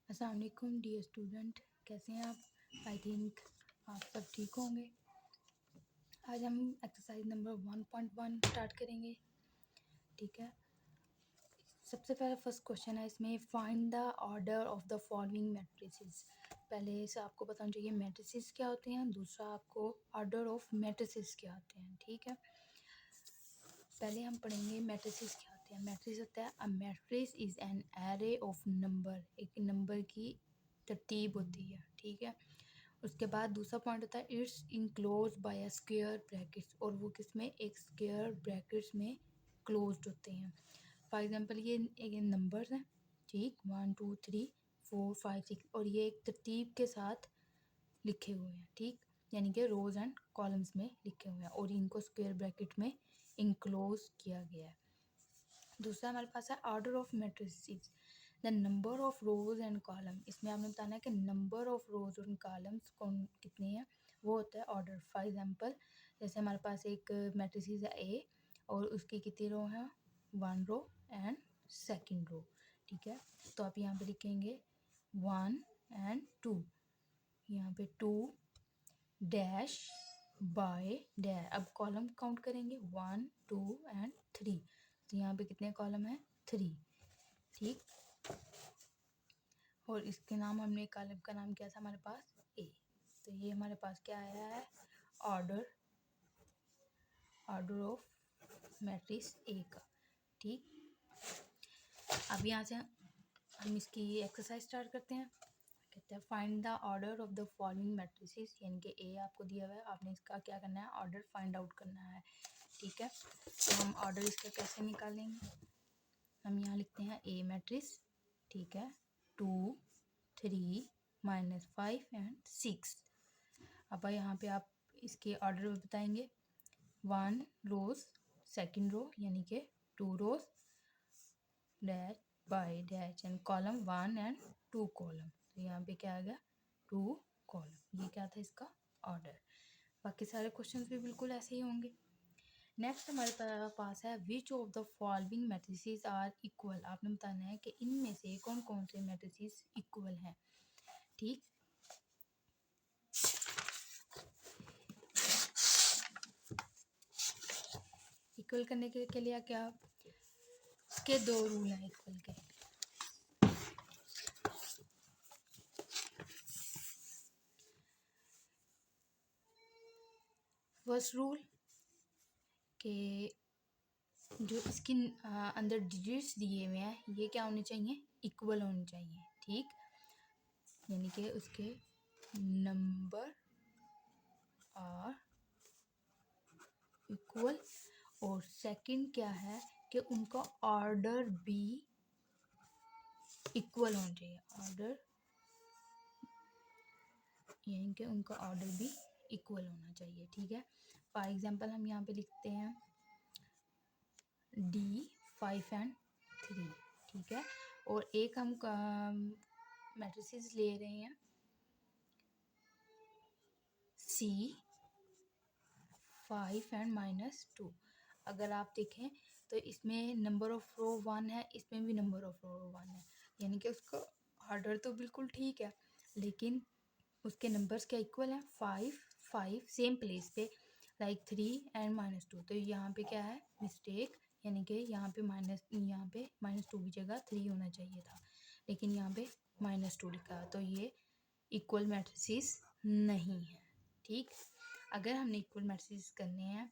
अस्सलाम वालेकुम dear student, कैसे हैं आप? आई थिंक आप सब ठीक होंगे। आज हम एक्सरसाइज नंबर 1.1 स्टार्ट करेंगे। ठीक है, सबसे पहला फर्स्ट क्वेश्चन है इसमें, find the order of the following matrices. पहले से आपको बताना चाहिए मैट्रिसेस क्या होते हैं, दूसरा आपको ऑर्डर ऑफ मैट्रिसेस क्या होते हैं। ठीक है, पहले हम पढ़ेंगे मैट्रिसेस क्या होते हैं। मैट्रिक्स होता है, a matrix is an array of number, एक नंबर की तरतीब होती है। ठीक है, उसके बाद दूसरा पॉइंट होता है, it's enclose by a square brackets, और वो किस में, एक स्क्वायर ब्रैकेट्स में क्लोज्ड होते हैं। फॉर एग्जांपल ये नंबर्स हैं, ठीक, 1 2 3 4 5 6, और ये एक तरतीब के साथ लिखे हुए हैं। ठीक, यानी कि रोज एंड कॉलम्स में लिखे हुए हैं और इनको स्क्वायर ब्रैकेट में इनक्लोज किया गया है। दूसरा हमारे पास है order of matrices, the number of rose and column. इसमें आपने बताना है कि number of rose and columns कौन कितने हैं, वो होता है ऑर्डर। फॉर एग्जांपल जैसे हमारे पास एक मैट्रिसेस है ए और उसकी कितनी रो हैं, 1 रो एंड सेकंड रो। ठीक है, तो आप यहाँ पे लिखेंगे 1 एंड 2, यहाँ पे 2 डैश बाय डैश। अब कॉलम काउंट करेंगे 1 2 एंड 3, तो यहाँ पे कितने कॉलम हैं, 3। ठीक, और इसके नाम हमने कॉलम का नाम क्या था हमारे पास, ए। तो ये हमारे पास क्या आया है, ऑर्डर ऑफ मैट्रिक्स ए का। ठीक, अब यहाँ से हम इसकी एक्सरसाइज स्टार्ट करते हैं। कहते हैं find the order of the following matrices, यानी कि ए आपको दिया हुआ है, आपने इसका क्या करना है, ऑर्डर फाइंड आउट करना है। ठीक है, तो हम ऑर्डर इसका कैसे निकालेंगे, हम यहाँ लिखते हैं ए मैट्रिक्स। ठीक है, 2 3 -5 एंड 6। अब यहाँ पे आप इसके ऑर्डर बताएंगे, 1 रोज सेकंड रो, यानी कि 2 rows dash by dash and column 1 and 2 column. तो यहाँ पे क्या आ गया, 2 कॉलम। ये क्या था इसका ऑर्डर। बाकी सारे क्वेश्चंस भी बिल्कुल ऐसे ही होंगे। नेक्स्ट हमारे पास है, which of the following matrices are equal. आपने बताना है कि इनमें से कौन कौन से मैट्रिसेस इक्वल हैं। ठीक, इक्वल करने के लिए क्या, इसके 2 रूल हैं इक्वल के। फर्स्ट रूल के जो इसके अंदर डिजिट्स दिए हुए हैं ये क्या होने चाहिए, इक्वल होने चाहिए। ठीक, यानी कि उसके नंबर आर इक्वल, और सेकंड क्या है कि उनका ऑर्डर भी इक्वल होना चाहिए। ऑर्डर यानी कि उनका ऑर्डर भी इक्वल होना चाहिए। ठीक है, फॉर एग्जांपल हम यहाँ पे लिखते हैं D 5 एंड 3। ठीक है, और एक हम मैट्रिसेस ले रहे हैं C 5 एंड -2। अगर आप देखें तो इसमें नंबर ऑफ रो 1 है, इसमें भी नंबर ऑफ रो 1 है, यानी कि उसका ऑर्डर तो बिल्कुल ठीक है, लेकिन उसके नंबर्स क्या इक्वल हैं, 5 5 सेम प्लेस पे, लाइक 3 एंड -2। तो यहाँ पे क्या है, मिस्टेक, यानी कि यहाँ पे -2 की जगह 3 होना चाहिए था, लेकिन यहाँ पे -2 लिखा है, तो ये इक्वल मैट्रिसेस नहीं है। ठीक, अगर हमने इक्वल मैट्रिसेस करने हैं,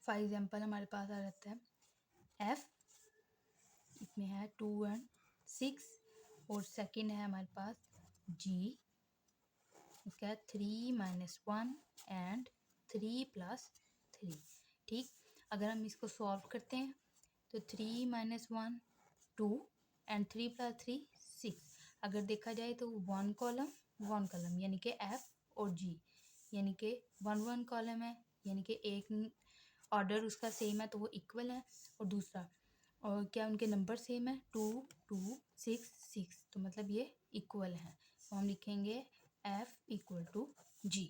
फॉर एग्जांपल हमारे पास आ जाता है F, इसमें है 2 एंड 6, और सेकंड है हमारे पास G, इसका है 3 -1 एंड 3 + 3। ठीक, अगर हम इसको सॉल्व करते हैं तो 3 -1 2 एंड 3 + 3 6। अगर देखा जाए तो 1 कॉलम 1 कॉलम, यानी कि F और G, यानी कि 1 1 कॉलम है, यानी कि एक ऑर्डर उसका सेम है तो वो इक्वल है, और दूसरा और क्या उनके नंबर सेम है, 2 2 6 6, तो मतलब ये इक्वल है। तो हम लिखेंगे F = G।